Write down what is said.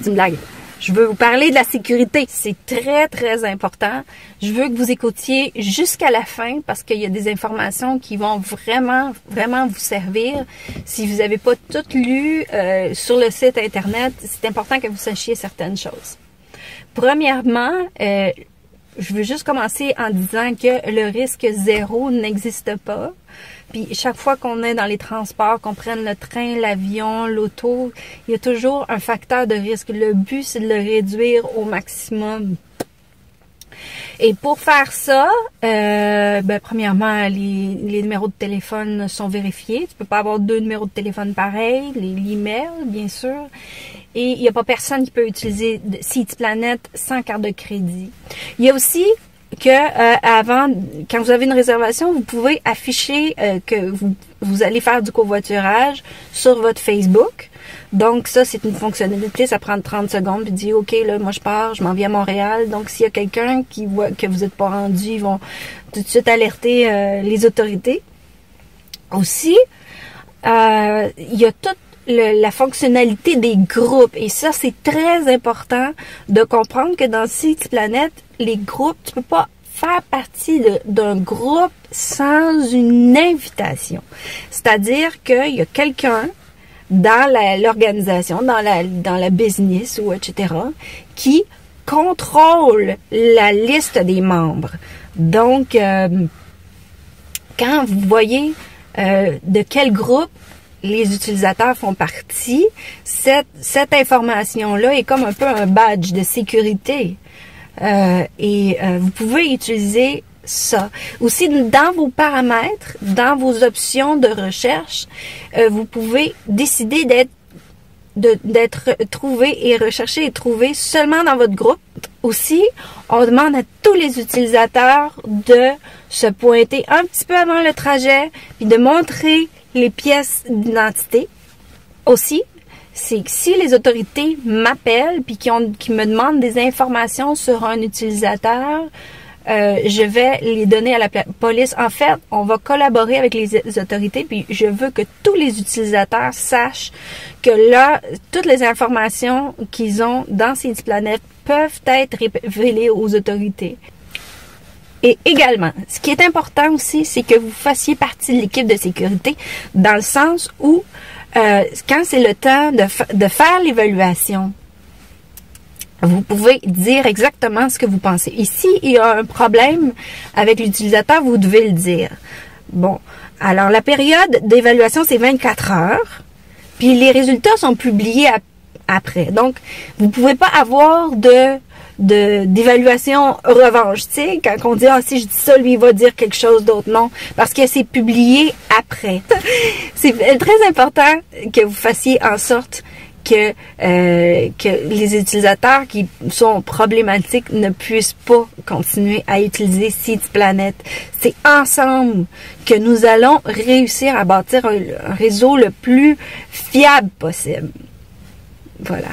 c'est une blague. Je veux vous parler de la sécurité. C'est très, très important. Je veux que vous écoutiez jusqu'à la fin parce qu'il y a des informations qui vont vraiment, vraiment vous servir. Si vous n'avez pas tout lu sur le site Internet, c'est important que vous sachiez certaines choses. Premièrement, je veux juste commencer en disant que le risque zéro n'existe pas. Puis chaque fois qu'on est dans les transports, qu'on prenne le train, l'avion, l'auto, il y a toujours un facteur de risque. Le but, c'est de le réduire au maximum. Et pour faire ça, premièrement, les numéros de téléphone sont vérifiés. Tu peux pas avoir 2 numéros de téléphone pareils. L'email, bien sûr. Et il n'y a pas personne qui peut utiliser Citiplanet sans carte de crédit. Il y a aussi que avant, quand vous avez une réservation, vous pouvez afficher que vous allez faire du covoiturage sur votre Facebook. Donc ça, c'est une fonctionnalité, ça prend 30 secondes, puis dit OK, là, moi je pars, je m'en viens à Montréal. Donc s'il y a quelqu'un qui voit que vous n'êtes pas rendu, ils vont tout de suite alerter les autorités. Aussi, il y a toute la fonctionnalité des groupes. Et ça, c'est très important de comprendre que dans Citiplanet, les groupes, tu peux pas faire partie d'un groupe sans une invitation. C'est-à-dire qu'il y a quelqu'un dans l'organisation, dans la business ou etc., qui contrôle la liste des membres. Donc, quand vous voyez de quel groupe les utilisateurs font partie, cette information-là est comme un peu un badge de sécurité. Vous pouvez utiliser ça. Aussi, dans vos paramètres, dans vos options de recherche, vous pouvez décider d'être trouvé et recherché et trouvé seulement dans votre groupe. Aussi, on demande à tous les utilisateurs de se pointer un petit peu avant le trajet puis de montrer les pièces d'identité. Aussi, c'est que si les autorités m'appellent puis qui me demandent des informations sur un utilisateur, je vais les donner à la police. En fait, on va collaborer avec les autorités puis je veux que tous les utilisateurs sachent que là, toutes les informations qu'ils ont dans Citiplanet peuvent être révélées aux autorités. Et également, ce qui est important aussi, c'est que vous fassiez partie de l'équipe de sécurité dans le sens où, quand c'est le temps de faire l'évaluation, vous pouvez dire exactement ce que vous pensez. Ici, il y a un problème avec l'utilisateur, vous devez le dire. Bon, alors la période d'évaluation, c'est 24 heures, puis les résultats sont publiés après. Donc, vous ne pouvez pas avoir d'évaluation revanche, tu sais, quand on dit ah si je dis ça, lui il va dire quelque chose d'autre, non, parce que c'est publié après. C'est très important que vous fassiez en sorte que les utilisateurs qui sont problématiques ne puissent pas continuer à utiliser Citiplanet. C'est ensemble que nous allons réussir à bâtir un réseau le plus fiable possible. Voilà.